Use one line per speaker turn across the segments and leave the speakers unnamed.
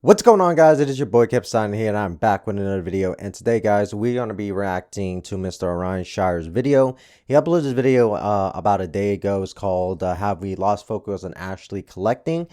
What's going on, guys? It is your boy Kipson here, and I'm back with another video. And today, guys, we're going to be reacting to Mr. Orion Shire's video. He uploaded this video about a day ago. It's called Have We Lost Focus on Actually Collecting?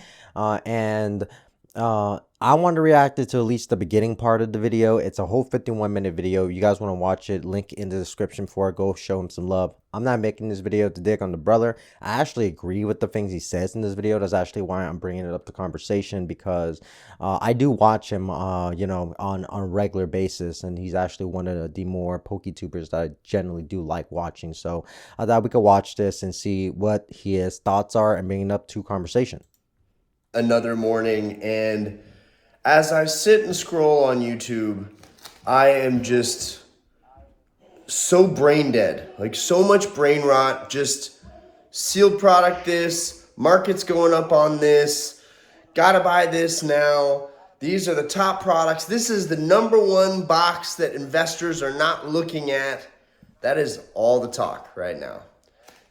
I wanted to react to at least the beginning part of the video. It's a whole 51-minute video. You guys want to watch it, link in the description for it. Go show him some love. I'm not making this video to dig on the brother. I actually agree with the things he says in this video. That's actually why I'm bringing it up to conversation, because I do watch him, on a regular basis, and he's actually one of the more PokeTubers that I generally do like watching. So I thought we could watch this and see what his thoughts are and bring it up to conversation.
Another morning, and as I sit and scroll on YouTube, I am just so brain dead, like so much brain rot. Just sealed product, this market's going up on this, gotta buy this now, these are the top products, this is the #1 box that investors are not looking at. That is all the talk right now,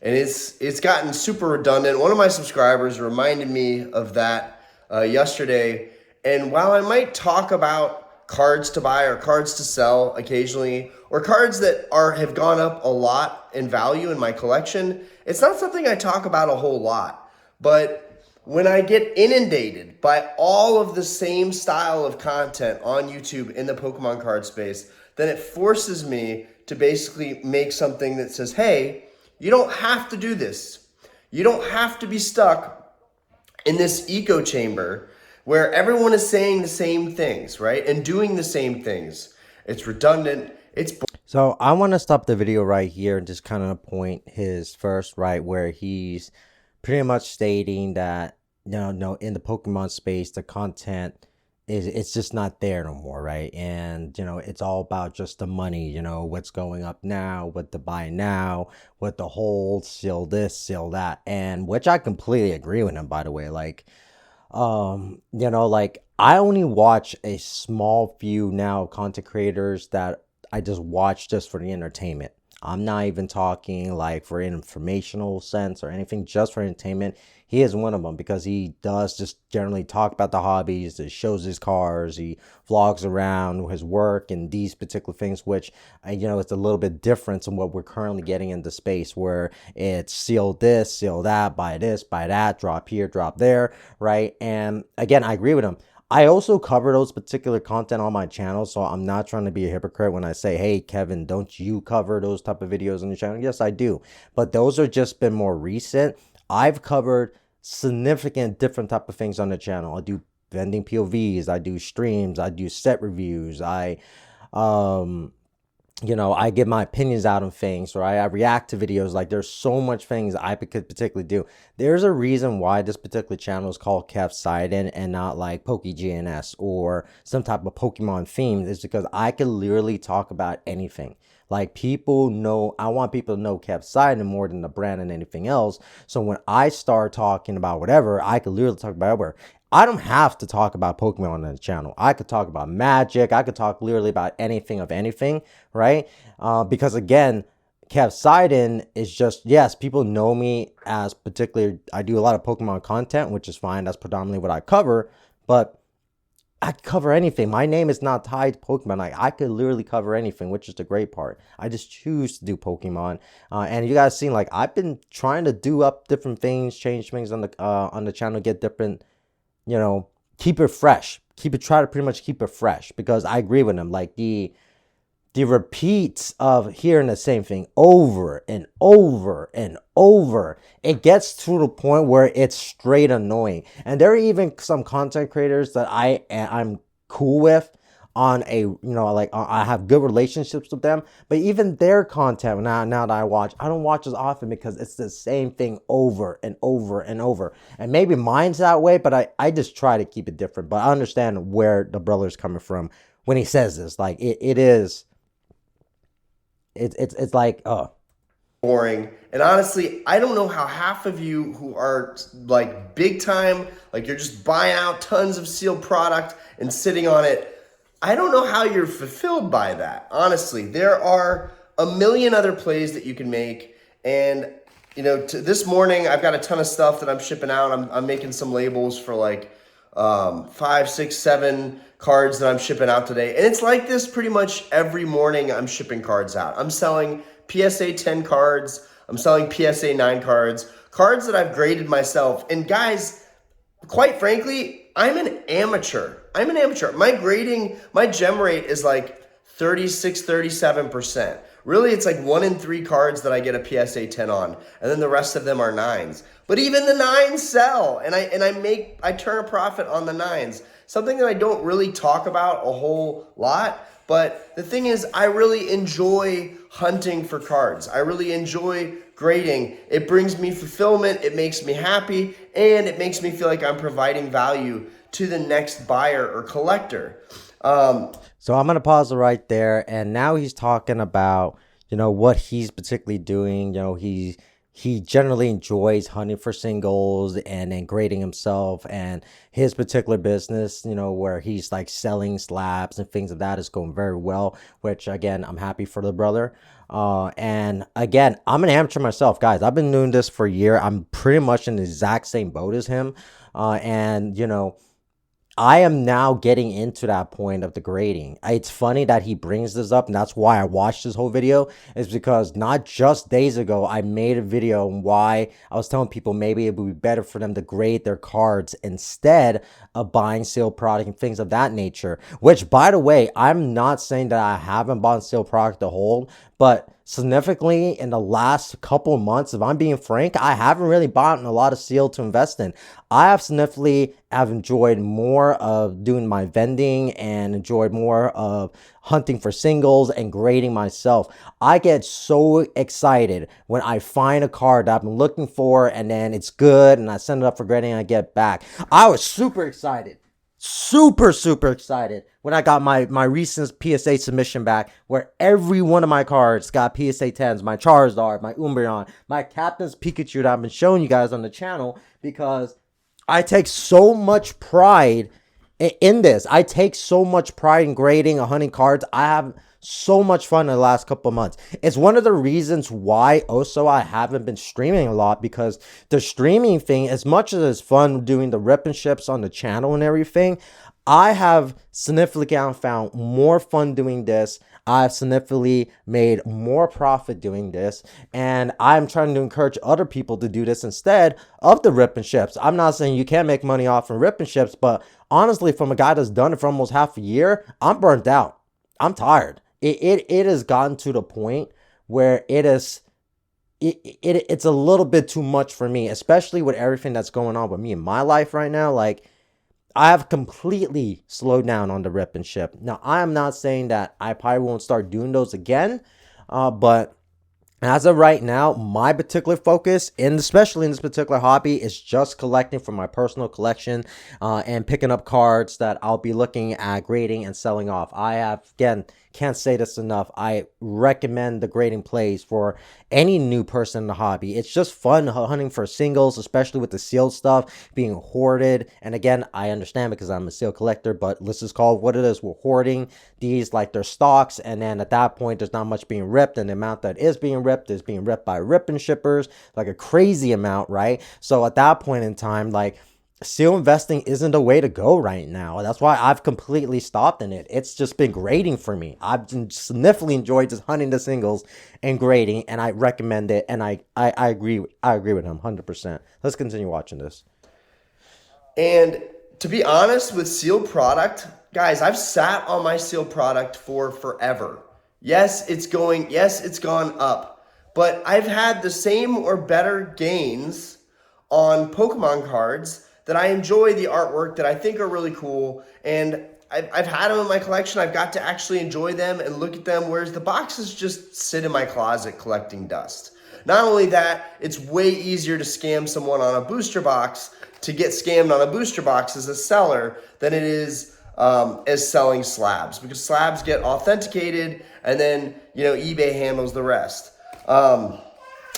and it's gotten super redundant. One of my subscribers reminded me of that yesterday, and while I might talk about cards to buy or cards to sell occasionally, or cards that have gone up a lot in value in my collection, it's not something I talk about a whole lot. But when I get inundated by all of the same style of content on YouTube in the Pokemon card space, then it forces me to basically make something that says, hey, you don't have to do this. You don't have to be stuck in this echo chamber where everyone is saying the same things, right? And doing the same things. It's redundant.
So I want to stop the video right here and just kind of point his first right where he's pretty much stating that, no, in the Pokemon space, the content it's just not there no more, right? And it's all about just the money, what's going up now, what to buy now, what to hold, seal this, seal that, and which I completely agree with him, by the way. Like I only watch a small few now content creators that I just watch just for the entertainment. I'm not even talking like for informational sense or anything, just for entertainment. He is one of them because he does just generally talk about the hobbies, he shows his cars, he vlogs around his work and these particular things, which, it's a little bit different than what we're currently getting into space, where it's seal this, seal that, buy this, buy that, drop here, drop there, right? And again, I agree with him. I also cover those particular content on my channel, so I'm not trying to be a hypocrite when I say, hey, Kevin, don't you cover those type of videos on your channel? Yes, I do. But those are just been more recent. I've covered significant different type of things on the channel. I do vending POVs, I do streams, I do set reviews, I give my opinions out on things, right? I react to videos. Like, there's so much things I could particularly do. There's a reason why this particular channel is called Kev Sidon and not like PokeGNS or some type of Pokemon theme. Is because I could literally talk about anything. Like, people know, I want people to know Kev Sidon more than the brand and anything else. So when I start talking about whatever, I could literally talk about whatever. I don't have to talk about Pokemon on the channel. I could talk about magic. I could talk literally about anything of anything, right? Because again, Kev Sidon is just, yes, people know me as particularly, I do a lot of Pokemon content, which is fine. That's predominantly what I cover, but I could cover anything. My name is not tied to Pokemon. Like, I could literally cover anything, which is the great part. I just choose to do Pokemon. And you guys seen, like, I've been trying to do up different things, change things on the channel, get different, keep it fresh. Try to pretty much keep it fresh, because I agree with him. Like, the repeats of hearing the same thing over and over and over, it gets to the point where it's straight annoying. And there are even some content creators that I'm cool with on a, I have good relationships with them, but even their content now that I don't watch as often because it's the same thing over and over and over. And maybe mine's that way, but I just try to keep it different. But I understand where the brother's coming from when he says this. Like, it's like,
Boring. And honestly, I don't know how half of you who are like big time, like you're just buying out tons of sealed product and sitting on it, I don't know how you're fulfilled by that. Honestly, there are a million other plays that you can make. And, this morning, I've got a ton of stuff that I'm shipping out. I'm making some labels for like 5, 6, 7 cards that I'm shipping out today. And it's like this pretty much every morning I'm shipping cards out. I'm selling PSA 10 cards. I'm selling PSA 9 cards, cards that I've graded myself. And guys, quite frankly, I'm an amateur. I'm an amateur. My grading, my gem rate is like 36, 37%. Really, it's like 1 in 3 cards that I get a PSA 10 on, and then the rest of them are 9s. But even the 9s sell, and I turn a profit on the 9s. Something that I don't really talk about a whole lot, but the thing is, I really enjoy hunting for cards. I really enjoy grading. It brings me fulfillment, it makes me happy, and it makes me feel like I'm providing value to the next buyer or collector.
So I'm going to pause it right there. And now he's talking about, what he's particularly doing. He generally enjoys hunting for singles and then grading himself, and his particular business, where he's like selling slabs and things of that is going very well, which again, I'm happy for the brother. And again, I'm an amateur myself, guys. I've been doing this for a year. I'm pretty much in the exact same boat as him. And I am now getting into that point of the grading. It's funny that he brings this up, and that's why I watched this whole video, is because not just days ago, I made a video on why I was telling people maybe it would be better for them to grade their cards instead of buying sealed product and things of that nature. Which, by the way, I'm not saying that I haven't bought sealed product to hold, but significantly in the last couple of months, if I'm being frank, I haven't really bought a lot of sealed to invest in. I have significantly enjoyed more of doing my vending and enjoyed more of hunting for singles and grading myself. I get so excited when I find a card that I've been looking for and then it's good and I send it up for grading and I get back. I was super excited. Super excited when I got my recent PSA submission back, where every one of my cards got PSA 10s, my Charizard, my Umbreon, my Captain's Pikachu that I've been showing you guys on the channel, because I take so much pride in this. I take so much pride in grading and hunting cards. I have so much fun in the last couple of months. It's one of the reasons why also I haven't been streaming a lot, because the streaming thing, as much as it's fun doing the rip and ships on the channel and everything, I have significantly found more fun doing this. I've significantly made more profit doing this, and I'm trying to encourage other people to do this instead of the rip and ships. I'm not saying you can't make money off from rip and ships, but honestly, from a guy that's done it for almost half a year, I'm burnt out. I'm tired. It has gotten to the point where it's a little bit too much for me, especially with everything that's going on with me in my life right now. Like, I have completely slowed down on the rip and ship. Now, I am not saying that I probably won't start doing those again, but as of right now, my particular focus, and especially in this particular hobby, is just collecting from my personal collection and picking up cards that I'll be looking at grading and selling off. I have, again, can't say this enough, I recommend the grading plays for any new person in the hobby. It's just fun hunting for singles, especially with the sealed stuff being hoarded. And again, I understand because I'm a sealed collector, but let's just call it what it is. We're hoarding these like they're stocks, and then at that point, there's not much being ripped, and the amount that is being ripped is being ripped by ripping shippers, like a crazy amount, right? So at that point in time, like, seal investing isn't the way to go right now. That's why I've completely stopped in it. It's just been grading for me. I've significantly enjoyed just hunting the singles and grading, and I recommend it. And I agree with him 100%. Let's continue watching this.
And to be honest, with sealed product, guys, I've sat on my sealed product for forever. Yes, it's gone up, but I've had the same or better gains on Pokemon cards that I enjoy the artwork, that I think are really cool, and I've had them in my collection. I've got to actually enjoy them and look at them, whereas the boxes just sit in my closet collecting dust. Not only that, it's way easier to scam someone on a booster box, to get scammed on a booster box as a seller, than it is as selling slabs, because slabs get authenticated and then, eBay handles the rest.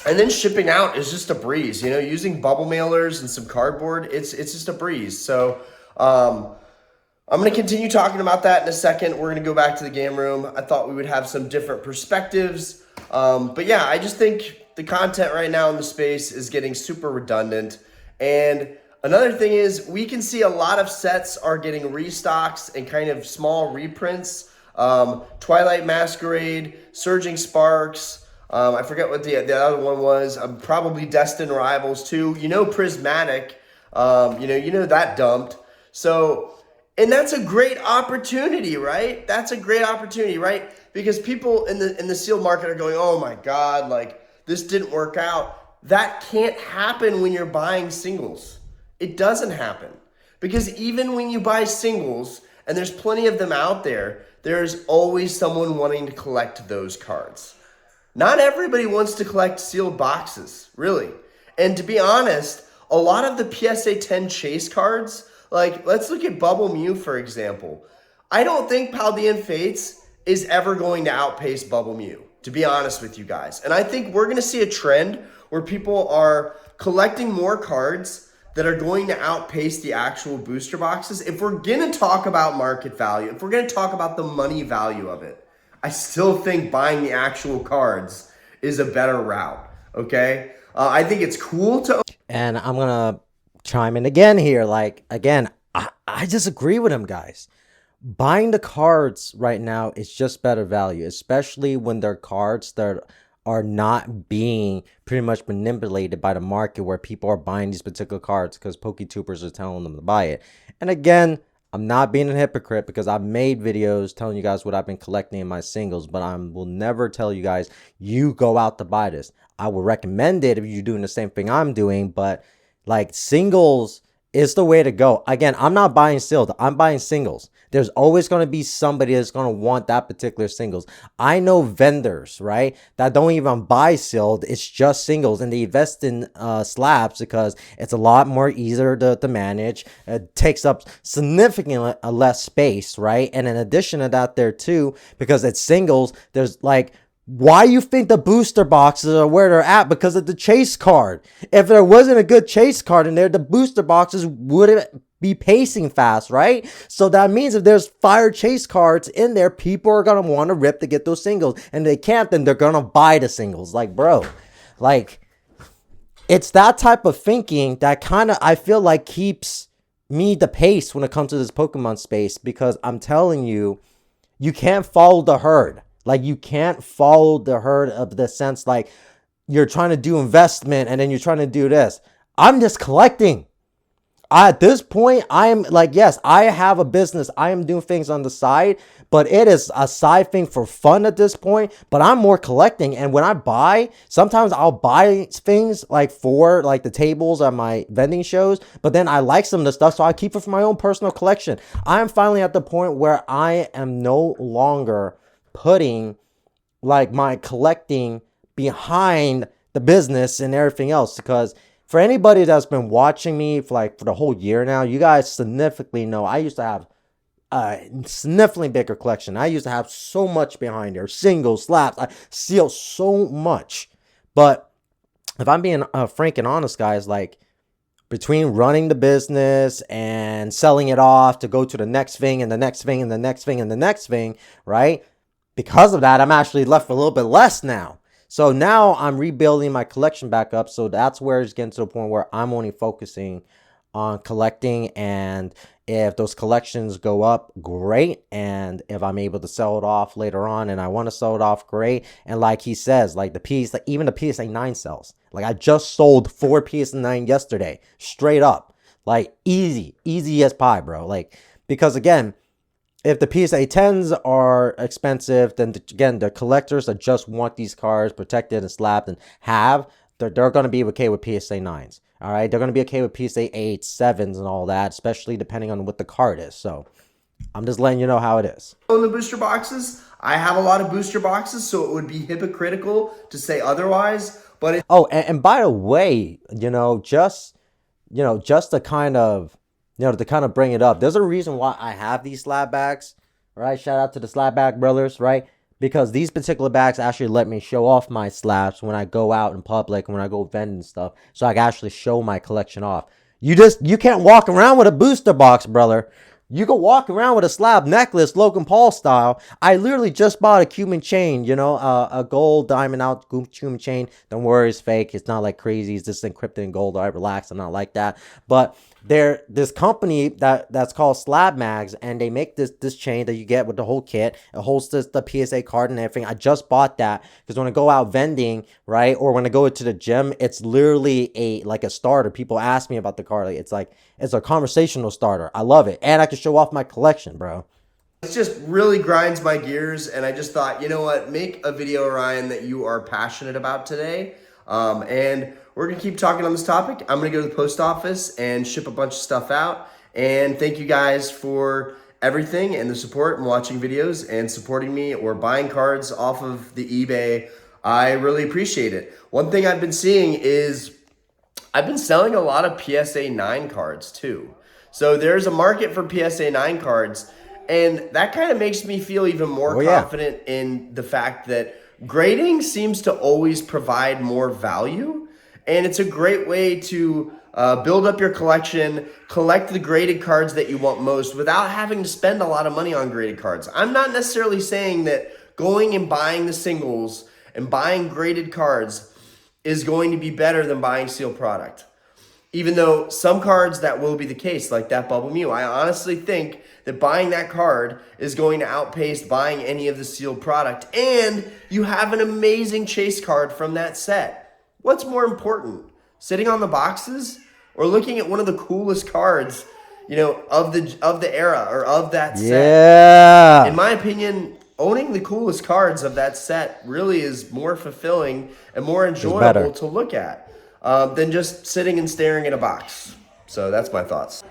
And then shipping out is just a breeze, using bubble mailers and some cardboard, it's just a breeze. So I'm going to continue talking about that in a second. We're going to go back to the game room. I thought we would have some different perspectives. But yeah, I just think the content right now in the space is getting super redundant. And Another thing is we can see a lot of sets are getting restocks and kind of small reprints. Twilight Masquerade, Surging Sparks. I forget what the other one was. Probably Destined Rivals too. You know, Prismatic. You know that dumped. So, and that's a great opportunity, right? That's a great opportunity, right? Because people in the sealed market are going, oh my God, like this didn't work out. That can't happen when you're buying singles. It doesn't happen. Because even when you buy singles, and there's plenty of them out there, there's always someone wanting to collect those cards. Not everybody wants to collect sealed boxes, really. And to be honest, a lot of the PSA 10 chase cards, like let's look at Bubble Mew, for example. I don't think Paldean Fates is ever going to outpace Bubble Mew, to be honest with you guys. And I think we're going to see a trend where people are collecting more cards that are going to outpace the actual booster boxes. If we're going to talk about market value, if we're going to talk about the money value of it, I still think buying the actual cards is a better route, okay? I think it's cool to...
And I'm going to chime in again here. Like, again, I disagree with him, guys. Buying the cards right now is just better value, especially when they're cards that are not being pretty much manipulated by the market where people are buying these particular cards because PokeTubers are telling them to buy it. And again, I'm not being a hypocrite because I've made videos telling you guys what I've been collecting in my singles, but I will never tell you guys, you go out to buy this. I would recommend it if you're doing the same thing I'm doing, but like singles is the way to go. Again, I'm not buying sealed. I'm buying singles. There's always going to be somebody that's going to want that particular singles. I know vendors, right, that don't even buy sealed. It's just singles, and they invest in slabs because it's a lot more easier to manage. It takes up significantly less space, right? And in addition to that there too, because it's singles, there's like, why you think the booster boxes are where they're at? Because of the chase card. If there wasn't a good chase card in there, the booster boxes wouldn't be pacing fast, right? So that means if there's fire chase cards in there, people are going to want to rip to get those singles. And they can't, then they're going to buy the singles. Like, bro, like, it's that type of thinking that kind of, I feel like, keeps me the pace when it comes to this Pokemon space. Because I'm telling you, you can't follow the herd. Like, you can't follow the herd of the sense like you're trying to do investment and then you're trying to do this. I'm just collecting. At this point, I'm like, yes, I have a business. I am doing things on the side, but it is a side thing for fun at this point. But I'm more collecting. And when I buy, sometimes I'll buy things like for like the tables at my vending shows, but then I like some of the stuff, so I keep it for my own personal collection. I'm finally at the point where I am no longer putting like my collecting behind the business and everything else, because for anybody that's been watching me for the whole year now, you guys significantly know I used to have a significantly bigger collection. I used to have so much behind there, singles, slaps, I seal so much. But if I'm being frank and honest, guys, like between running the business and selling it off to go to the next thing and the next thing and the next thing and the next thing, right? Because of that, I'm actually left a little bit less now. So now I'm rebuilding my collection back up. So that's where it's getting to the point where I'm only focusing on collecting. And if those collections go up, great. And if I'm able to sell it off later on and I want to sell it off, great. And like he says, like even the PSA 9 sells. Like I just sold 4 PSA 9 yesterday, straight up. Like easy as pie, bro. Like, because again, if the PSA 10s are expensive, then again, the collectors that just want these cards protected and slapped and they're going to be okay with PSA 9s. All right. They're going to be okay with PSA 8s, 7s and all that, especially depending on what the card is. So I'm just letting you know how it is.
On the booster boxes, I have a lot of booster boxes, so it would be hypocritical to say otherwise. But
and by the way, just to kind of, to kind of bring it up, there's a reason why I have these slab bags, right? Shout out to the slab bag brothers, right? Because these particular bags actually let me show off my slabs when I go out in public, when I go vend and stuff. So I can actually show my collection off. You can't walk around with a booster box, brother. You can walk around with a slab necklace, Logan Paul style. I literally just bought a Cuban chain, you know, a gold diamond out Cuban chain. Don't worry, it's fake. It's not like crazy. It's just encrypted in gold. All right, relax. I'm not like that. But this company that's called Slab Mags, and they make this chain that you get with the whole kit. It holds the PSA card and everything. I just bought that because when I go out vending, right, or when I go to the gym, it's literally like a starter. People ask me about the card. It's a conversational starter. I love it, and I can show off my collection, bro.
It just really grinds my gears, and I just thought, you know what, make a video, Ryan, that you are passionate about today. And we're gonna keep talking on this topic. I'm gonna go to the post office and ship a bunch of stuff out. And thank you guys for everything and the support and watching videos and supporting me or buying cards off of the eBay. I really appreciate it. One thing I've been seeing is I've been selling a lot of PSA 9 cards too. So there's a market for PSA 9 cards, and that kind of makes me feel even more confident in the fact that grading seems to always provide more value. And it's a great way to build up your collection, collect the graded cards that you want most without having to spend a lot of money on graded cards. I'm not necessarily saying that going and buying the singles and buying graded cards is going to be better than buying sealed product. Even though some cards that will be the case, like that Bubble Mew, I honestly think that buying that card is going to outpace buying any of the sealed product. And you have an amazing chase card from that set. What's more important, sitting on the boxes or looking at one of the coolest cards, you know, of the era or of that set?
Yeah.
In my opinion, owning the coolest cards of that set really is more fulfilling and more enjoyable to look at than just sitting and staring at a box. So that's my thoughts.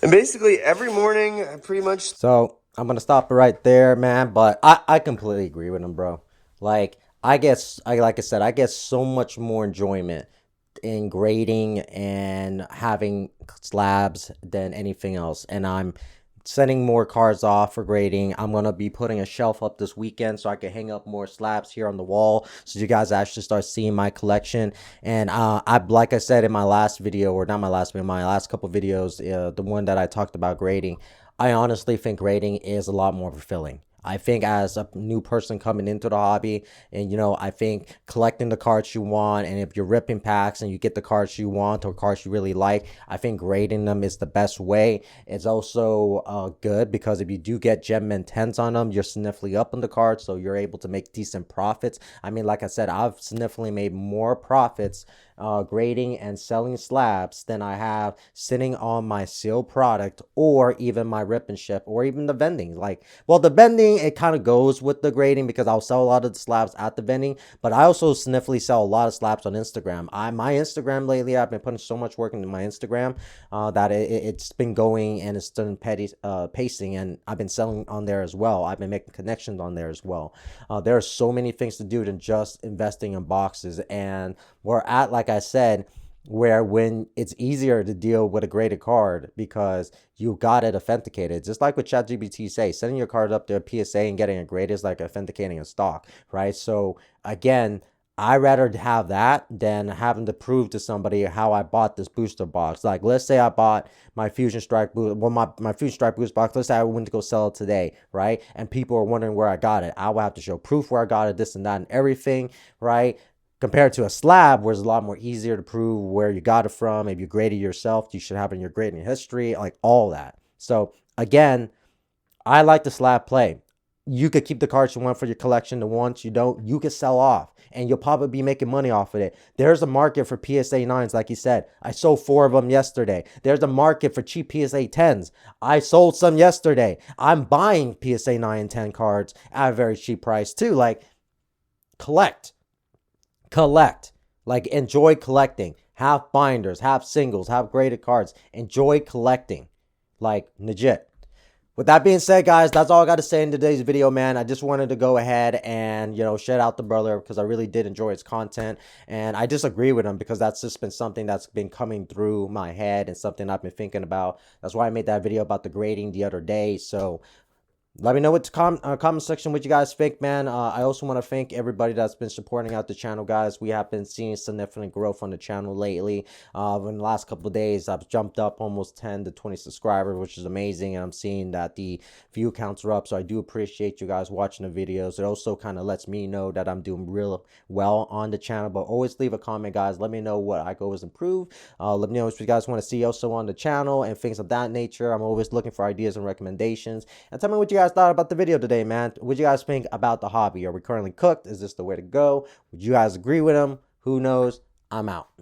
And basically every morning I pretty much...
So I'm going to stop it right there, man. But I completely agree with him, bro. Like I said, I get so much more enjoyment in grading and having slabs than anything else. And I'm sending more cards off for grading. I'm going to be putting a shelf up this weekend so I can hang up more slabs here on the wall so you guys actually start seeing my collection. And like I said in my last video, or not my last video, my last couple videos, the one that I talked about grading, I honestly think grading is a lot more fulfilling. I think as a new person coming into the hobby, and you know, I think collecting the cards you want, and if you're ripping packs and you get the cards you want or cards you really like, I think grading them is the best way. It's also good because if you do get gem mint 10s on them, you're significantly up on the cards, so you're able to make decent profits. I mean, like I said, I've significantly made more profits grading and selling slabs than I have sitting on my sealed product or even my rip and ship or even the vending. Like, well, the vending, it kind of goes with the grading because I'll sell a lot of the slabs at the vending, but I also significantly sell a lot of slabs on Instagram. My Instagram lately, I've been putting so much work into my Instagram that it's been going and it's done pacing, and I've been selling on there as well. I've been making connections on there as well. There are so many things to do than just investing in boxes, and we're at, like I said, where when it's easier to deal with a graded card because you got it authenticated, just like what ChatGPT say, setting your card up to a PSA and getting a grade is like authenticating a stock, right? So again, I rather have that than having to prove to somebody how I bought this booster box. Like, let's say I bought my Fusion Strike boost, well, my Fusion Strike boost box. Let's say I went to go sell it today, right? And people are wondering where I got it. I will have to show proof where I got it, this and that and everything, right? Compared to a slab, where it's a lot more easier to prove where you got it from. If you graded yourself, you should have it in your grading history, like all that. So again, I like the slab play. You could keep the cards you want for your collection. The ones you don't, you could sell off, and you'll probably be making money off of it. There's a market for PSA 9s, like you said. I sold 4 of them yesterday. There's a market for cheap PSA 10s. I sold some yesterday. I'm buying PSA 9 and 10 cards at a very cheap price too. Like, collect. Like, enjoy collecting. Have binders, have singles, have graded cards. Enjoy collecting. Like, legit. With that being said, guys, that's all I got to say in today's video, man. I just wanted to go ahead and, you know, shout out the brother because I really did enjoy his content. And I disagree with him because that's just been something that's been coming through my head and something I've been thinking about. That's why I made that video about the grading the other day. So Let me know what the comment section what you guys think, man. I also want to thank everybody that's been supporting out the channel, guys. We have been seeing significant growth on the channel lately. In the last couple of days, I've jumped up almost 10 to 20 subscribers, which is amazing. And I'm seeing that the view counts are up, so I do appreciate you guys watching the videos. It also kind of lets me know that I'm doing real well on the channel. But always leave a comment, guys. Let me know what I could always improve. Let me know if you guys want to see also on the channel and things of that nature. I'm always looking for ideas and recommendations. And tell me what you guys thought about the video today, man. What you guys think about the hobby? Are we currently cooked? Is this the way to go? Would you guys agree with him? Who knows? I'm out.